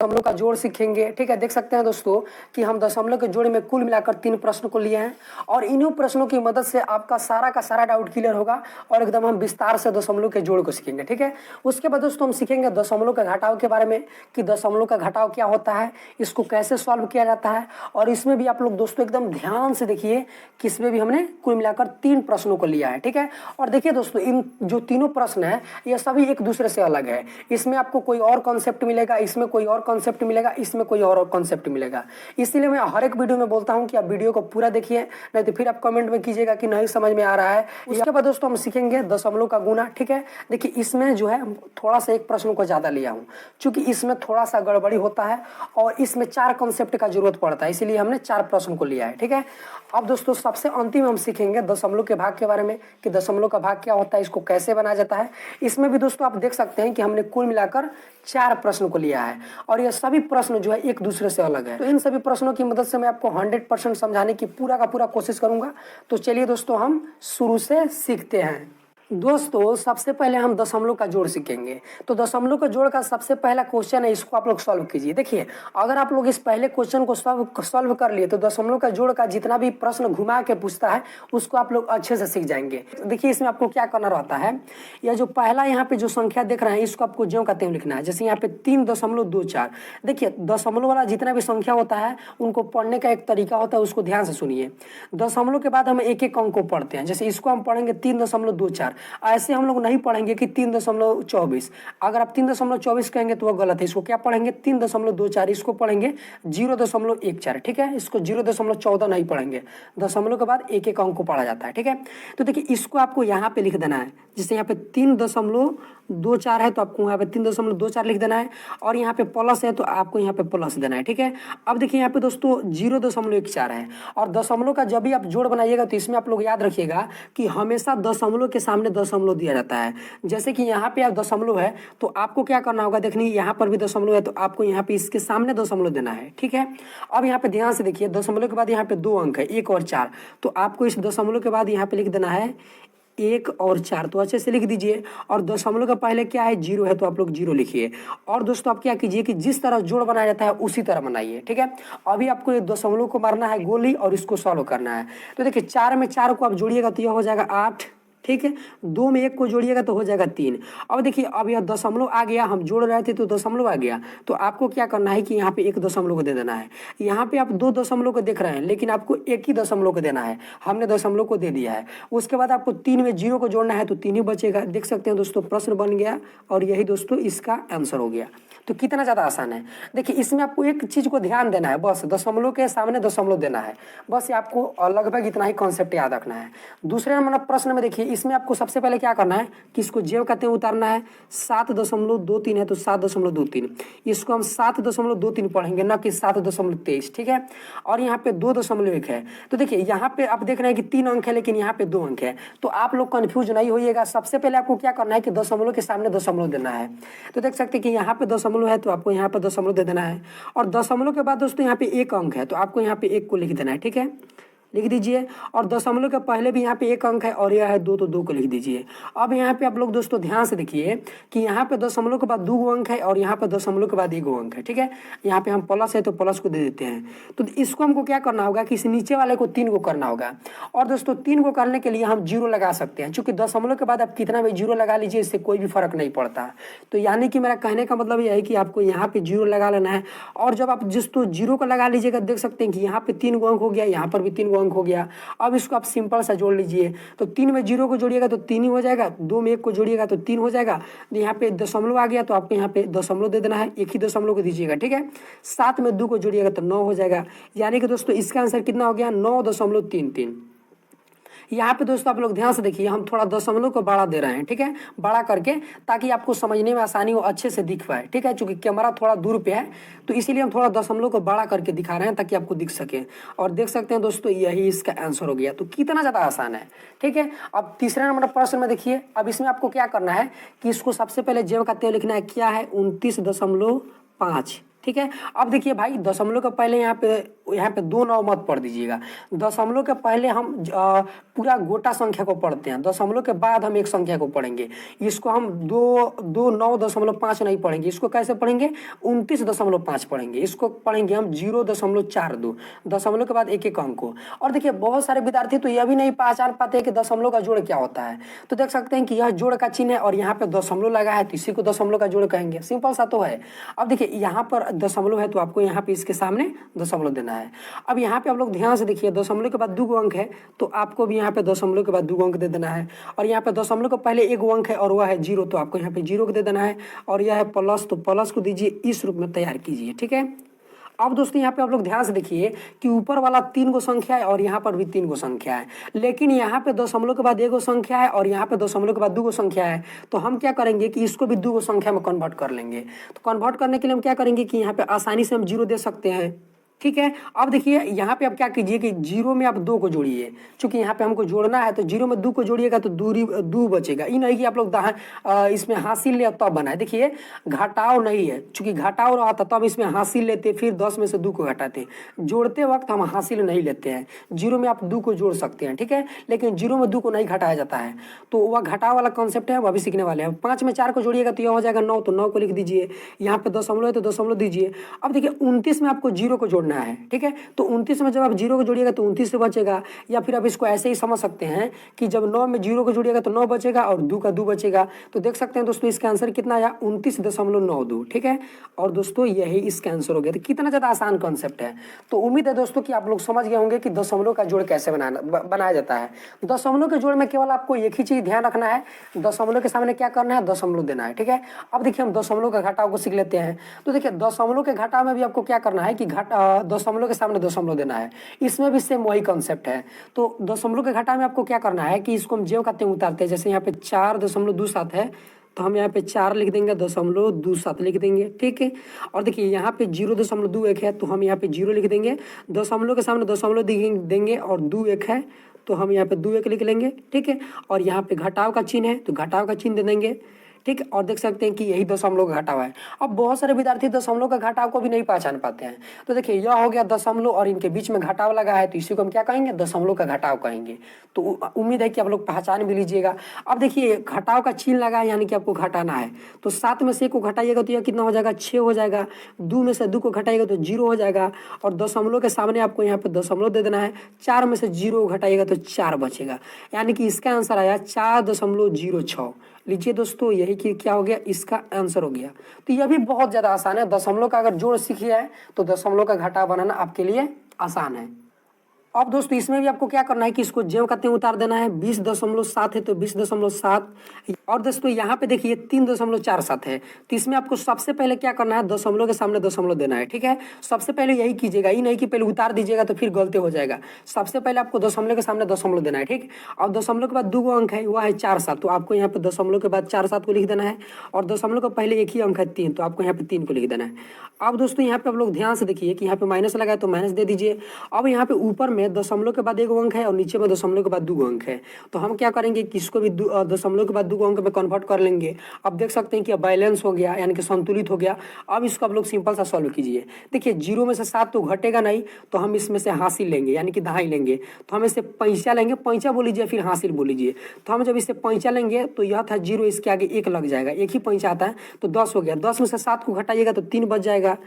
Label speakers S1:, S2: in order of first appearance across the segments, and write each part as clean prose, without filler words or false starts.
S1: दशमलव का जोड़ सीखेंगे। ठीक है, देख सकते हैं दोस्तों कि हम दशमलव के जोड़ में कुल मिलाकर 3 प्रश्न को लिए हैं और इन्हीं प्रश्नों की मदद से आपका सारा का सारा डाउट क्लियर होगा और एकदम हम विस्तार से दशमलव के जोड़ को सीखेंगे। ठीक है, उसके बाद दोस्तों हम सीखेंगे दशमलव का घटाव के बारे में कि दशमलव का घटाव क्या होता है, इसको कैसे सॉल्व किया जाता है। और इसमें भी आप लोग दोस्तों एकदम ध्यान से देखिए कि इसमें भी हमने कुल मिलाकर 3 प्रश्नों को लिया है। ठीक है, और देखिए दोस्तों इन जो तीनों प्रश्न है ये सभी एक दूसरे से अलग है। इसमें आपको कोई और कॉन्सेप्ट मिलेगा, इसमें कोई और कॉन्सेप्ट मिलेगा, इसमें कोई और कॉन्सेप्ट मिलेगा। इसीलिए मैं हर एक वीडियो में बोलता हूं कि आप वीडियो को पूरा देखिए, नहीं तो फिर आप कमेंट में कीजिएगा कि नहीं समझ में आ रहा है। उसके बाद दोस्तों हम सीखेंगे दशमलव का गुना। ठीक है, देखिए इसमें जो है थोड़ा सा एक प्रश्न को ज्यादा लिया हूं क्योंकि इसमें थोड़ा सा गड़बड़ी होता है और इसमें 4 कॉन्सेप्ट का जरूरत पड़ता है, इसीलिए हमने 4 प्रश्न को लिया है। ठीक है, अब दोस्तों सबसे अंतिम हम सीखेंगे दशमलव के भाग के बारे में कि दशमलव का भाग क्या होता है, इसको कैसे बनाया जाता है। इसमें भी दोस्तों आप देख सकते हैं कि हमने कुल मिलाकर 4 प्रश्न को लिया है और ये सभी प्रश्न जो है एक दूसरे से अलग है। तो इन सभी प्रश्नों की मदद से मैं आपको 100% समझाने की पूरा का पूरा कोशिश करूंगा। तो चलिए दोस्तों हम शुरू से सीखते हैं। दोस्तों सबसे पहले हम दशमलव का जोड़ सीखेंगे। तो दशमलव का जोड़ का सबसे पहला क्वेश्चन है, इसको आप लोग सॉल्व कीजिए। देखिए अगर आप लोग इस पहले क्वेश्चन को सॉल्व कर लिए तो दशमलव का जोड़ का जितना भी प्रश्न घुमा के पूछता है उसको आप लोग अच्छे से सीख जाएंगे। देखिए इसमें आपको क्या करना रहता है, यह जो पहला यहाँ पे जो संख्या देख रहे हैं इसको आपको ज्यों का त्यों लिखना है। जैसे यहाँ पे 3.24। देखिए दशमलव वाला जितना भी संख्या होता है उनको पढ़ने का एक तरीका होता है, उसको ध्यान से सुनिए। दशमलव के बाद हम एक एक अंक को पढ़ते हैं। जैसे इसको हम पढ़ेंगे 3.24, ऐसे हम लोग नहीं पढ़ेंगे कि 3.24। अगर आप 3.24 कहेंगे तो वह गलत है। इसको क्या पढ़ेंगे 3.24, इसको पढ़ेंगे 0.14। ठीक है, इसको 0.14 नहीं पढ़ेंगे। दशमलव के बाद एक एक अंक को पढ़ा जाता है। ठीक है, तो देखिए इसको आपको यहाँ पे लिख देना है। जैसे यहाँ पे 3.24 है तो आपको यहाँ पे 3.24 लिख देना है और यहाँ पे प्लस है तो आपको यहाँ पे प्लस देना है। ठीक है, अब देखिए यहाँ पे दोस्तों 0.14 है और दशमलव का जब भी आप जोड़ बनाइएगा तो इसमें आप लोग याद रखिएगा कि हमेशा दशमलव के सामने दशमलव दिया जाता है। जैसे कि यहाँ पे आप दशमलव है तो आपको क्या करना होगा, देखिए यहाँ पर भी दशमलव है तो आपको यहाँ पे इसके सामने दशमलव देना है। ठीक है, अब यहाँ पे ध्यान से देखिए दशमलव के बाद यहाँ पे 2 अंक है 1 और 4, तो आपको इस दशमलव के बाद यहाँ पे लिख देना है 1 और 4। तो अच्छे से लिख दीजिए और दशमलव का पहले क्या है 0 है तो आप लोग 0 लिखिए। और दोस्तों आप क्या कीजिए कि जिस तरह जोड़ बनाया जाता है उसी तरह बनाइए। ठीक है, अभी आपको ये दशमलव को मारना है गोली और इसको सॉल्व करना है। तो देखिए 4 में 4 को आप जोड़िएगा तो यह हो जाएगा 8। ठीक है, 2 में 1 को जोड़िएगा तो हो जाएगा 3। अब देखिए अब यह दशमलव आ गया, हम जोड़ रहे थे तो दशमलव आ गया, तो आपको क्या करना है कि यहाँ पे 1 दशमलव को दे देना है। यहाँ पे आप 2 दशमलव को देख रहे हैं लेकिन आपको 1 ही दशमलव को देना है, हमने दशमलव को दे दिया है। उसके बाद आपको 3 में 0 को जोड़ना है तो 3 ही बचेगा। देख सकते हैं दोस्तों प्रश्न बन गया और यही दोस्तों इसका आंसर हो गया। तो कितना ज़्यादा आसान है। देखिए इसमें आपको एक चीज़ को ध्यान देना है, बस दशमलव के सामने दशमलव देना है, बस ये आपको लगभग इतना ही कॉन्सेप्ट याद रखना है। दूसरे नंबर प्रश्न में देखिए इसमें आपको सबसे पहले क्या करना है कि इसको जेव का त्यों उतारना है। 7.23 है तो 7.23, इसको हम 7.23 पढ़ेंगे ना कि 7.23। ठीक है, और यहाँ पे 2.1 है। तो देखिए यहाँ पे आप देख रहे हैं कि 3 अंक है लेकिन यहाँ पे 2 अंक है, तो आप लोग कंफ्यूज नहीं होइएगा। सबसे पहले आपको क्या करना है कि दशमलव के सामने दशमलव देना है। तो देख सकते हैं कि यहाँ पे दशमलव है तो आपको यहाँ पे दशमलव दे देना है और दशमलव के बाद दोस्तों यहाँ पे 1 अंक है तो आपको यहाँ पे 1 को लिख देना है। ठीक है, लिख दीजिए और दशमलव के पहले भी यहाँ पे 1 अंक है और यह है 2 तो 2 को लिख दीजिए। अब यहाँ पे आप लोग दोस्तों ध्यान से देखिए कि यहाँ पे दशमलव के बाद 2 अंक है और यहाँ पे दशमलव के बाद 1 अंक है। ठीक है, यहाँ पे हम प्लस है तो प्लस को दे देते हैं। तो इसको हमको क्या करना होगा कि इस नीचे वाले को 3 को करना होगा और दोस्तों 3 को करने के लिए हम 0 लगा सकते हैं, चूंकि दशमलव के बाद आप कितना भी 0 लगा लीजिए इससे कोई भी फर्क नहीं पड़ता। तो यानी कि मेरा कहने का मतलब यह है कि आपको यहाँ पे 0 लगा लेना है और जब आप जिस तो 0 को लगा लीजिएगा देख सकते हैं कि यहाँ पे 3 अंक हो गया, यहाँ पर भी 3 अंक हो गया। अब इसको आप सिंपल सा जोड़ लीजिए। तो 3 में 0 को जोड़िएगा तो 3 ही हो जाएगा, 2 में 1 को जोड़िएगा तो 3 हो जाएगा। यहाँ पे दशमलव आ गया तो आपको यहाँ पे दशमलव दे देना है, 1 ही दशमलव को दीजिएगा। ठीक है, 7 में 2 को जोड़िएगा तो 9 हो जाएगा। यानी कि दोस्तों इसका आंसर कितना हो गया 9.33। यहाँ पे दोस्तों आप लोग ध्यान से देखिए हम थोड़ा दशमलव को बड़ा दे रहे हैं। ठीक है, बड़ा करके ताकि आपको समझने में आसानी हो, अच्छे से दिख पाए। ठीक है, चूंकि कैमरा थोड़ा दूर पे है तो इसीलिए हम थोड़ा दशमलव को बड़ा करके दिखा रहे हैं ताकि आपको दिख सके। और देख सकते हैं दोस्तों यही इसका आंसर हो गया। तो कितना ज़्यादा आसान है। ठीक है, अब तीसरे नंबर प्रश्न में देखिए, अब इसमें आपको क्या करना है कि इसको सबसे पहले जेव का त्यों लिखना है। क्या है 29.5। ठीक है, अब देखिए भाई दशमलव के पहले यहाँ पे यहाँ पे 2 9 मत पढ़ दीजिएगा। दशमलव के पहले हम पूरा गोटा संख्या को पढ़ते हैं, दशमलव के बाद हम एक संख्या को पढ़ेंगे। इसको हम 229.5 नहीं पढ़ेंगे, इसको कैसे पढ़ेंगे 29.5 पढ़ेंगे। इसको पढ़ेंगे हम 0.42, दशमलव के बाद एक एक अंक को। और देखिए बहुत सारे विद्यार्थी तो यह भी नहीं पहचान पाते कि दशमलव का जोड़ क्या होता है। तो देख सकते हैं कि यह जोड़ का चिन्ह है और यहाँ पे दशमलव लगा है, तो इसी को दशमलव का जोड़ कहेंगे। सिंपल सा तो है। अब देखिए यहाँ पर दशमलव है तो आपको यहाँ पे इसके सामने दशमलव देना है। अब यहाँ पे आप लोग ध्यान से देखिए, दशमलव के बाद 2 अंक है तो आपको भी यहाँ पे दशमलव के बाद 2 अंक दे देना है। और यहाँ पे दशमलव के पहले 1 अंक है और वह है 0, तो आपको यहाँ पे 0 को दे देना है। और यह है प्लस, तो प्लस को दीजिए, इस रूप में तैयार कीजिए। ठीक है। अब दोस्तों यहाँ पे आप लोग ध्यान से देखिए कि ऊपर वाला 3 गो संख्या है और यहाँ पर भी 3 गो संख्या है, लेकिन यहाँ पे दशमलव के बाद 1 गो संख्या है और यहाँ पे दशमलव के बाद 2 गो संख्या है। तो हम क्या करेंगे कि इसको भी 2 गो संख्या में कन्वर्ट कर लेंगे। तो कन्वर्ट करने के लिए हम क्या करेंगे कि यहाँ पे आसानी से हम 0 दे सकते हैं। ठीक है। अब देखिए यहाँ पे आप क्या कीजिए कि 0 में आप 2 को जोड़िए, चूंकि यहाँ पे हमको जोड़ना है तो 0 में 2 को जोड़िएगा तो दूरी 2 बचेगा। ये नहीं कि आप लोग इसमें हासिल ले तब बनाए। देखिए घटाव नहीं है, चूंकि घटाव रहा था तब इसमें हासिल लेते, फिर 10 में से 2 को घटाते। जोड़ते वक्त हम हासिल नहीं लेते हैं। 0 में आप 2 को जोड़ सकते हैं, ठीक है, लेकिन 0 में 2 को नहीं घटाया जाता है। तो वह घटाव वाला कॉन्सेप्ट है, वह भी सीखने वाले हैं। 5 में 4 को जोड़िएगा तो यह हो जाएगा 9, तो 9 को लिख दीजिए। यहाँ पे दशमलव है तो दशमलव दीजिए। अब देखिए 29 में आपको 0 को जोड़ना है, ठीक है। तो 29 में जब आप 0 को जोड़िएगा तो 29 से बचेगा, या फिर आप इसको ऐसे ही समझ सकते हैं कि जब 9 में 0 को जोड़िएगा तो 9 बचेगा और 2 का 2 बचेगा। तो देख सकते हैं दोस्तों इसका आंसर कितना आया 29.92, ठीक है। और दोस्तों यही इसका आंसर हो गया। तो कितना ज़्यादा आसान कॉन्सेप्ट है। तो उम्मीद है दोस्तों कि आप लोग समझ गए होंगे कि दशमलव का जोड़ कैसे बनाया जाता है। दशमलव के जोड़ में केवल आपको एक ही चीज़ ध्यान रखना है, दशमलव के सामने क्या करना है, दशमलव देना है, ठीक है। अब देखिए हम दशमलव का घटाव को सीख लेते हैं। तो देखिए दशमलव के घटाव में भी आपको क्या करना है कि दशमलव के सामने दशमलव देना है। इसमें भी सेम वही कॉन्सेप्ट है। तो दशमलव के घटाव में आपको क्या करना है कि इसको हम जेव का तें उतारते हैं। जैसे यहाँ पे 4.27 है तो हम यहाँ पे 4 लिख देंगे, 0.27 लिख देंगे, ठीक है। और देखिए यहाँ पे 0.21 है तो हम यहाँ पे 0 लिख देंगे, दशमलव के सामने दशमलव देंगे और 2 है तो हम यहाँ पे 2 लिख लेंगे, ठीक है। और यहाँ पे घटाव का चिन्ह है तो घटाव का चिन्ह दे देंगे, ठीक है। और देख सकते हैं कि यही दशमलव का घटाव है। अब बहुत सारे विद्यार्थी दशमलव का घटाव को भी नहीं पहचान पाते हैं। तो देखिए यह हो गया दशमलव और इनके बीच में घटाव लगा है, तो इसी को हम क्या कहेंगे, दशमलव का घटाव कहेंगे। तो उम्मीद है कि आप लोग पहचान भी लीजिएगा। अब देखिए घटाव का चिन्ह लगा है यानी कि आपको घटाना है। तो 7 में से 1 को घटाइएगा तो यह कितना हो जाएगा, 6 हो जाएगा। 2 में से 2 को घटाइएगा तो 0 हो जाएगा। और दशमलव के सामने आपको यहाँ पे दशमलव दे देना है। 4 में से 0 घटाइएगा तो 4 बचेगा, यानी कि इसका आंसर आया 4.06। लीजिए दोस्तों यही कि क्या हो गया, इसका आंसर हो गया। तो यह भी बहुत ज़्यादा आसान है। दशमलव का अगर जोड़ सीखिए है तो दशमलव का घटाव बनाना आपके लिए आसान है। अब दोस्तों इसमें भी आपको क्या करना है कि इसको जेव का तें उतार देना है। 20.7 है तो 20.7। और दोस्तों यहाँ पे देखिए 3.47 है तो इसमें आपको सबसे पहले क्या करना है, दशमलव के सामने दशमलव देना है, ठीक है। सबसे पहले यही कीजिएगा, ये नहीं कि पहले उतार दीजिएगा तो फिर गलती हो जाएगा। सबसे पहले आपको दशमलव के सामने दशमलव देना है, ठीक। और दशमलव के बाद 2 अंक है, वह है 4-7, तो आपको यहाँ पे दशमलव के बाद 4-7 को लिख देना है। और दशमलव के पहले एक ही अंक है 3, तो आपको यहाँ पे 3 को लिख देना है। अब दोस्तों यहाँ पे आप लोग ध्यान से देखिए कि यहाँ पे माइनस लगा है तो माइनस दे दीजिए। अब यहाँ पे ऊपर में दशमलव के बाद 1 अंक है और नीचे में दशमलव के बाद 2 अंक है, तो हम क्या करेंगे कि इसको भी दशमलव के बाद 2 अंक में कन्वर्ट कर लेंगे। अब देख सकते हैं कि बैलेंस हो गया, यानी कि संतुलित हो गया। अब इसको आप लोग सिंपल सा सॉल्व कीजिए। देखिए 0 में से 7 तो घटेगा नहीं, तो हम इसमें से हासिल लेंगे, यानी कि दहाई लेंगे। तो हम इससे पैंचा लेंगे, पैंचा बोल लीजिए फिर हासिल बोल लीजिए। तो हम जब इससे पैंचा लेंगे तो यह था 0, इसके आगे 1 लग जाएगा, एक ही पैंचा आता है तो 10 हो गया। 10 में से 7 को घटाइएगा तो 3 बच जाएगा।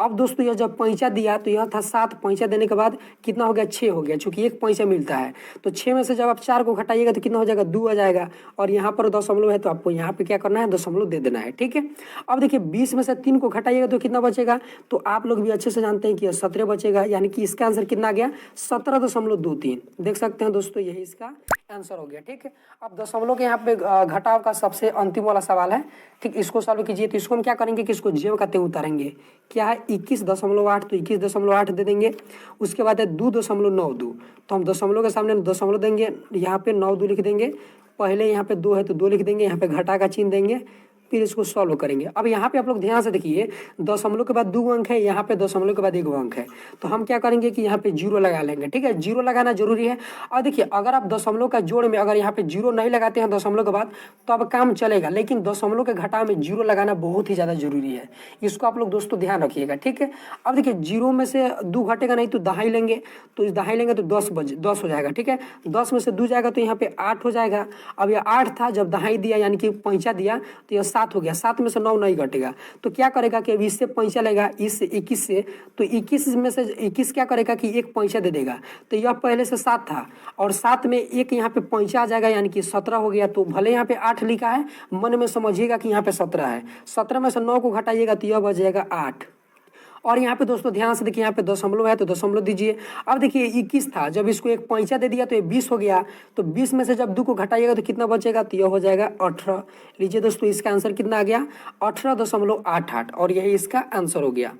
S1: अब दोस्तों यह जब पैंचा दिया तो यह था 7, पैंचा देने के बाद कितना हो गया, 6 हो गया, चूंकि 1 पैंचा मिलता है। तो 6 में से जब आप 4 को घटाइएगा तो कितना हो जाएगा, 2 आ जाएगा। और यहाँ पर दशमलव है तो आपको यहाँ पे क्या करना है, दशमलव दे देना है, ठीक है। अब देखिए 20 में से 3 को घटाइएगा तो कितना बचेगा, तो आप लोग भी अच्छे से जानते हैं कि 17 बचेगा, यानी कि इसका आंसर कितना आ गया, 17.23। देख सकते हैं दोस्तों यही इसका आंसर हो गया, ठीक है। अब दशमलव के यहाँ पे घटाव का सबसे अंतिम वाला सवाल है, ठीक। इसको सॉल्व कीजिए। तो इसको हम क्या करेंगे कि इसको जेव का तें उतारेंगे। क्या है 21.8, तो 21.8 दे देंगे। उसके बाद है 2.92, तो हम दशमलव के सामने दशमलव देंगे, यहाँ पे 9 2 लिख देंगे। पहले यहाँ पे 2 है तो 2 लिख देंगे, यहाँ पे घटा का चिन्ह देंगे फिर इसको सॉल्व करेंगे। अब यहाँ पे आप लोग ध्यान से देखिए, दशमलव के बाद 2 अंक है, यहाँ पे दशमलव के बाद 1 अंक है, तो हम क्या करेंगे कि यहाँ पे 0 लगा लेंगे। ठीक है, 0 लगाना जरूरी है। और देखिए अगर आप दशमलव का जोड़ में अगर यहाँ पे 0 नहीं लगाते हैं दशमलव के बाद तो अब काम चलेगा, लेकिन दशमलव के घटाव में 0 लगाना बहुत ही ज़्यादा जरूरी है। इसको आप लोग दोस्तों ध्यान रखिएगा। ठीक है, अब देखिए 0 में से 2 घटेगा नहीं तो दहाई लेंगे, तो इस दहाई लेंगे तो 10 हो जाएगा। ठीक है, 10 में से 2 जाएगा तो यहाँ पे 8 हो जाएगा। अब यह 8 था, जब दहाई दिया यानी कि पैंचा दिया तो यह 7 हो गया। 7 में से 9 नहीं घटेगा, तो क्या करेगा कि अब इससे पैंचा लेगा, इस 21 से, तो 21 में से 21 क्या करेगा कि एक पैंचा दे देगा। तो यह पहले से 7 था और 7 में एक यहाँ पे पैंचा आ जाएगा यानी कि 17 हो गया। तो भले यहाँ पे 8 लिखा है, मन में समझिएगा कि यहाँ पे 17 है। 17 में से 9 को घटाइएगा तो यह बच जाएगा 8। और यहाँ पे दोस्तों ध्यान से देखिए, यहाँ पे दशमलव है तो दशमलव दीजिए। अब देखिए 21 था, जब इसको एक पैंचा दे दिया तो ये 20 हो गया। तो 20 में से जब 2 को घटाइएगा तो कितना बचेगा, तो यह हो जाएगा 18। लीजिए दोस्तों, इसका आंसर कितना आ गया, 18.88, और यही इसका आंसर हो गया।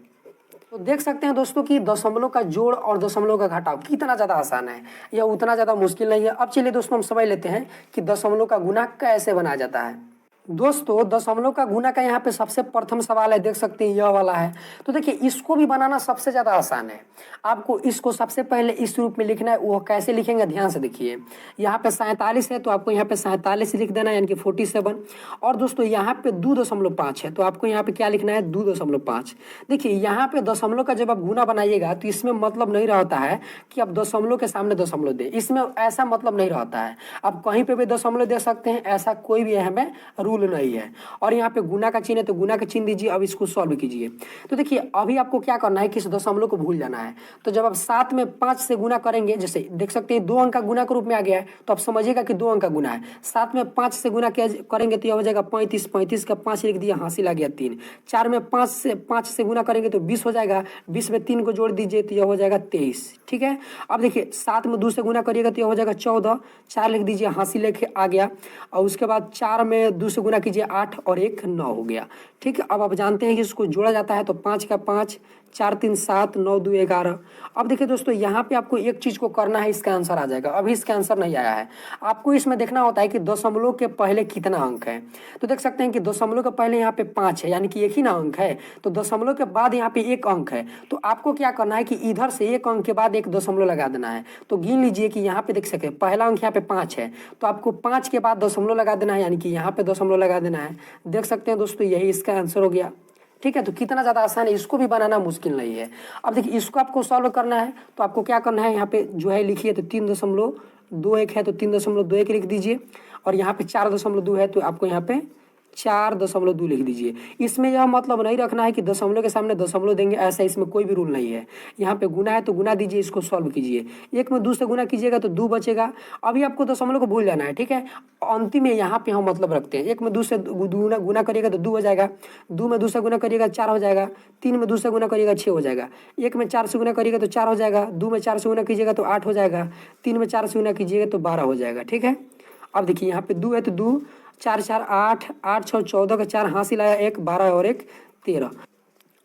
S1: तो देख सकते हैं दोस्तों कि दशमलव का जोड़ और दशमलव का घटाव कितना ज़्यादा आसान है, या उतना ज़्यादा मुश्किल नहीं है। अब चलिए दोस्तों हम समझ लेते हैं कि दशमलव का गुना कैसे बनाया जाता है। दोस्तों दशमलव का गुना का यहाँ पे सबसे प्रथम सवाल है, देख सकते हैं यह वाला है। तो देखिए इसको भी बनाना सबसे ज़्यादा आसान है। आपको इसको सबसे पहले इस रूप में लिखना है, वो कैसे लिखेंगे ध्यान से देखिए। यहाँ पे 47 है तो आपको यहाँ पे 47 लिख देना है, यानी कि 47। और दोस्तों यहाँ पे 2.5 है तो आपको यहाँ पे क्या लिखना है, 2.5। देखिए यहाँ पे दशमलव का जब आप गुना बनाइएगा तो इसमें मतलब नहीं रहता है कि आप दशमलव के सामने दशमलव दें, इसमें ऐसा मतलब नहीं रहता है। आप कहीं पे भी दशमलव दे सकते हैं, ऐसा कोई भी हमें रूल नहीं है। और यहाँ पे गुना का चिन्ह है तो गुना का चिन्ह दीजिए। अब इसको सॉल्व कीजिए। तो देखिए अभी आपको क्या करना है कि इस दशमलव को भूल जाना है। तो जब आप 7 में 5 से गुना करेंगे, जैसे देख सकते हैं 2 अंक का गुना के रूप में आ गया है, तो आप समझिएगा कि 2 अंक का गुना है। 7 में 5 से गुना करेंगे तो यह हो जाएगा 35। 35 का 5 लिख दिया, हासिल आ गया 3। 4 में 5 से गुना करेंगे तो 20 हो जाएगा। 20 में 3 को जोड़ दीजिए तो यह हो जाएगा 23। ठीक है, अब देखिए 7 में 2 से गुना करिएगा तो यह हो जाएगा 14। 4 लिख दीजिए, हासिल लेके आ गया। और उसके बाद 4 में 2 से गुना कीजिए 8 और 1 9 हो गया। ठीक है, अब आप जानते हैं कि इसको जोड़ा जाता है तो 5 का 5, 4 3 7, 9 2 11। अब देखिए दोस्तों यहाँ पे आपको एक चीज़ को करना है, इसका आंसर आ जाएगा। अभी इसका आंसर नहीं आया है, आपको इसमें देखना होता है कि दशमलव के पहले कितना अंक है। तो देख सकते हैं कि दशमलव के पहले यहाँ पे 5 है, यानी कि एक ही ना अंक है। तो दशमलव के बाद यहाँ पे 1 अंक है, तो आपको क्या करना है कि इधर से 1 अंक के बाद एक दशमलव लगा देना है। तो गिन लीजिए कि यहाँ पे देख सकते हैं पहला अंक यहाँ पे 5 है, तो आपको 5 के बाद दशमलव लगा देना है, यानी कि यहाँ पे दशमलव लगा देना है। देख सकते हैं दोस्तों यही इसका आंसर हो गया। ठीक है, तो कितना ज़्यादा आसान है, इसको भी बनाना मुश्किल नहीं है। अब देखिए इसको आपको सॉल्व करना है तो आपको क्या करना है, यहाँ पे जो है लिखिए तो 3.21 है तो 3.21 लिख दीजिए। और यहाँ पे 4.2 है तो आपको यहाँ पे 4.2 लिख दीजिए। इसमें यह मतलब नहीं रखना है कि दशमलव के सामने दशमलव देंगे, ऐसा इसमें कोई भी रूल नहीं है। यहाँ पे गुना है तो गुना दीजिए, इसको सॉल्व कीजिए। 1 में 2 से गुना कीजिएगा तो 2 बचेगा। अभी आपको दशमलव को भूल जाना है। ठीक है, अंतिम में यहाँ पे हम मतलब रखते हैं। 1 में 2 से गुना करिएगा तो 2 हो जाएगा। 2 में 2 से गुना करिएगा 4 हो जाएगा। 3 में 2 से गुना करिएगा 6 हो जाएगा। 1 में 4 से गुना करिएगा तो 4 हो जाएगा। 2 में 4 से गुना कीजिएगा तो 8 हो जाएगा। 3 में 4 से गुना कीजिएगा तो 12 हो जाएगा। ठीक है, अब देखिए यहाँ पे 2 है तो 2 4 4 8 8 6 14 का 4 हासिल आया 1 12 और 1 13।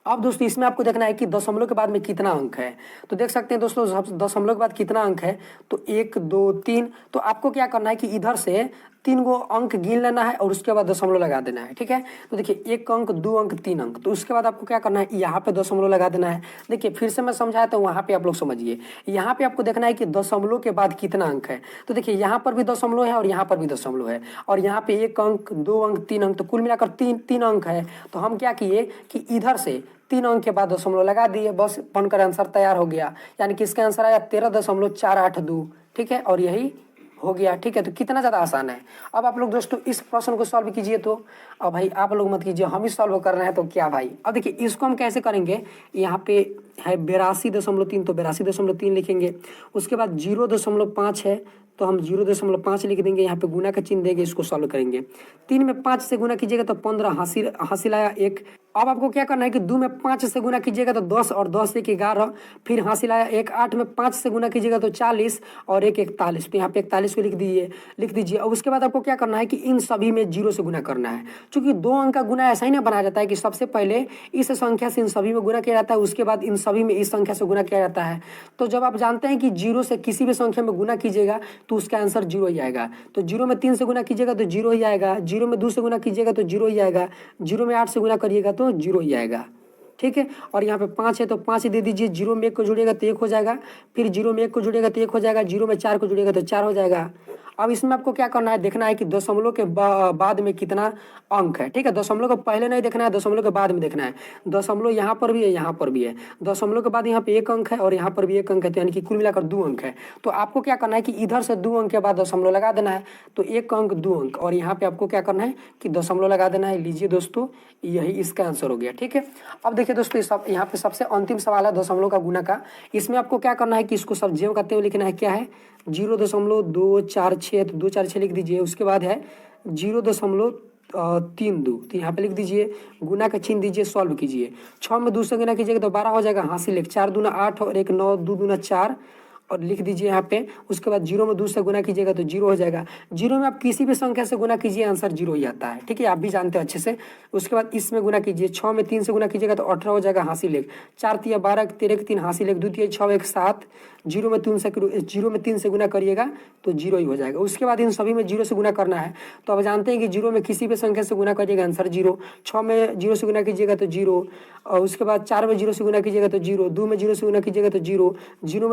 S1: अब दोस्तों इसमें आपको देखना है कि दशमलव के बाद में कितना अंक है। तो देख सकते हैं दोस्तों दशमलव के बाद कितना अंक है, तो 1 2 3। तो आपको क्या करना है कि इधर से 3 गो अंक गिन लेना है और उसके बाद दशमलव लगा देना है। ठीक है, तो देखिए 1 अंक 2 अंक 3 अंक, तो उसके बाद आपको क्या करना है, यहाँ पे दशमलव लगा देना है। देखिए फिर से मैं समझाया तो वहाँ पे आप लोग समझिए। यहाँ पे आपको देखना है कि दशमलव के बाद कितना अंक है। तो देखिए यहाँ पर भी दशमलव है और यहाँ पर भी दशमलव है, और यहाँ पे 1 अंक 2 अंक 3 अंक, तो कुल मिलाकर 3 अंक है। तो हम क्या किए कि इधर से 3 अंक के बाद दशमलव लगा दिए, बस बनकर आंसर तैयार हो गया। यानी कि इसका आंसर आया 13.482। ठीक है, और यही हो गया। ठीक है, तो कितना ज़्यादा आसान है। अब आप लोग दोस्तों इस प्रश्न को सॉल्व कीजिए। तो अब भाई आप लोग मत कीजिए, हम ही सॉल्व कर रहे हैं तो क्या भाई। अब देखिए इसको हम कैसे करेंगे, यहाँ पे है 82.3, तो 82.3 लिखेंगे। उसके बाद 0.5 है तो हम 0.5 लिख देंगे, यहाँ पे गुना का चिन्ह देंगे, इसको सॉल्व करेंगे। 3 में 5 से गुना कीजिएगा तो 15 हासिल आया 1। अब आपको क्या करना है कि 2 में 5 से गुना कीजिएगा तो 10 और 10 1 11, फिर हासिल आया 1। 8 में 5 से गुना कीजिएगा तो 40 और 1 41, तो यहाँ पे 41 को लिख दीजिए। और उसके बाद आपको क्या करना है कि इन सभी में 0 से गुना करना है। चूंकि 2 अंक का गुना ऐसा ही ना बनाया जाता है कि सबसे पहले इस संख्या से इन सभी में गुना किया जाता है, उसके बाद इन सभी में इस संख्या से गुना किया जाता है। तो जब आप जानते हैं कि 0 से किसी भी संख्या में गुना कीजिएगा तो उसका आंसर 0 ही आएगा। तो 0 में 3 से गुना कीजिएगा तो 0 ही आएगा, 0 में 2 से गुना कीजिएगा तो 0 ही आएगा, 0 में 8 से गुना करिएगा तो 0 ही आएगा। ठीक है, और यहाँ पे 5 है तो 5 दे दीजिए, 0 में 1 को जोड़िएगा तो 1 हो जाएगा, फिर 0 में 1 को जोड़िएगा तो 1 हो जाएगा, 0 में 4 को जोड़िएगा तो 4 हो जाएगा। अब इसमें आपको क्या करना है, देखना है कि दशमलव के बाद में कितना अंक है। ठीक है, दशमलव के पहले नहीं देखना है, दशमलव के बाद में देखना है। दशमलव यहाँ पर भी है, यहाँ पर भी है, दशमलव के बाद यहाँ पे 1 अंक है और यहाँ पर भी 1 अंक है, तो यानी कि कुल मिलाकर 2 अंक है। तो आपको क्या करना है कि इधर से 2 अंक के बाद दशमलव लगा देना है, तो 1 अंक 2 अंक, और यहाँ पे आपको क्या करना है कि दशमलव लगा देना है। लीजिए दोस्तों, यही इसका आंसर हो गया। ठीक है, अब देखिए दोस्तों, सब यहाँ पे सबसे अंतिम सवाल है दशमलव का गुना का। इसमें आपको क्या करना है कि इसको सब जेव करते हुए लिखना है। क्या है, 0.246, तो 2 4 6 लिख दीजिए। उसके बाद है 0.32, तो यहाँ पे लिख दीजिए, गुना का चिन्ह दीजिए, सॉल्व कीजिए। 6 में 2 से गुना कीजिएगा तो 12 हो जाएगा, हासिल 1, 4 दूना 8 और 1 9, 2 दूना 4 और लिख दीजिए यहाँ पे। उसके बाद 0 में 2 से गुना कीजिएगा तो 0 हो जाएगा। 0 में आप किसी भी संख्या से गुना कीजिए, आंसर 0 ही आता है। ठीक है, आप भी जानते हैं अच्छे से। उसके बाद इसमें गुना कीजिए, 6 में 3 से गुना कीजिएगा तो 18 हो जाएगा, हासिल 1, 4 तिया 12, 13 3 हासिल 1, 2 तिया 6 1 7, 0 में 3 से गुना करिएगा तो 0 ही हो जाएगा। उसके बाद इन सभी में 0 से गुना करना है, तो अब जानते हैं कि 0 में किसी भी संख्या से गुना करिएगा, आंसर 0। 6 में 0 से गुना कीजिएगा तो 0, और उसके बाद 4 में 0 से गुना कीजिएगा तो 0, 2 में 0 से गुना कीजिएगा तो 0, 0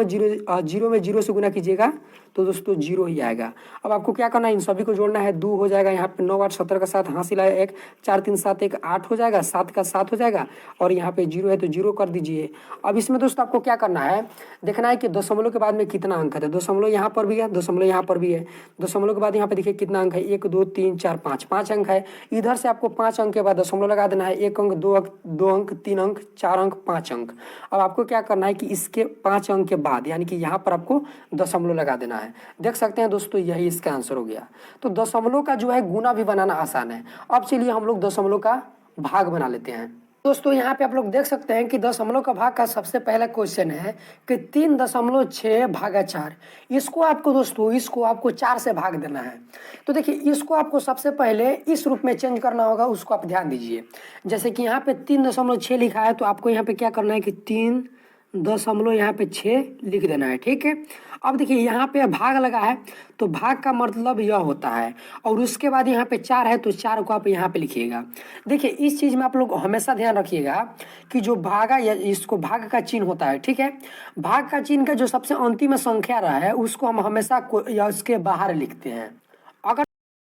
S1: में 0 से गुना कीजिएगा तो दोस्तों 0 ही आएगा। अब आपको क्या करना है, इन सभी को जोड़ना है। 2 हो जाएगा यहाँ पे, 9 8 17 का 7 हासिल है 1, 4 3 7 1 8 हो जाएगा, 7 का 7 हो जाएगा, और यहाँ पे 0 है तो 0 कर दीजिए। अब इसमें दोस्तों आपको क्या करना है, देखना है कि दशमलव के बाद में कितना अंक है। तो दशमलव यहाँ पर भी है, दशमलव यहाँ पर भी है। दशमलव के बाद यहाँ पे देखिए कितना अंक है, 1 2 3 4 5, 5 अंक है। इधर से आपको 5 अंक के बाद दशमलव लगा देना है। 1 अंक 2 अंक 2 अंक 3 अंक 4 अंक 5 अंक। अब आपको क्या करना है कि इसके 5 अंक के बाद यानी कि यहाँ पर आपको दशमलव लगा देना है। देख सकते हैं दोस्तों, यही इसका आंसर हो गया। तो दशमलव का जो है गुना भी बनाना आसान है। अब चलिए हम लोग दशमलव का भाग बना लेते हैं। दोस्तों यहाँ पे आप लोग देख सकते हैं कि दशमलव का भाग का सबसे पहला क्वेश्चन है कि 3.6 भागा 4। इसको आपको 4 से भाग देना है। तो देखिए, इसको आपको सबसे पहले इस रूप में चेंज करना होगा, उसको आप ध्यान दीजिए। जैसे कि यहाँ पे 3.6 लिखा है, तो आपको यहाँ पे क्या करना है कि 3.6 लिख देना है। ठीक है, अब देखिए यहाँ पे भाग लगा है, तो भाग का मतलब यह होता है, और उसके बाद यहाँ पे 4 है तो 4 को आप यहाँ पे लिखिएगा। देखिए, इस चीज़ में आप लोग हमेशा ध्यान रखिएगा कि जो भागा या इसको भाग का चिन्ह होता है, ठीक है, भाग का चिन्ह का जो सबसे अंतिम संख्या रहा है उसको हम हमेशा या उसके बाहर लिखते हैं।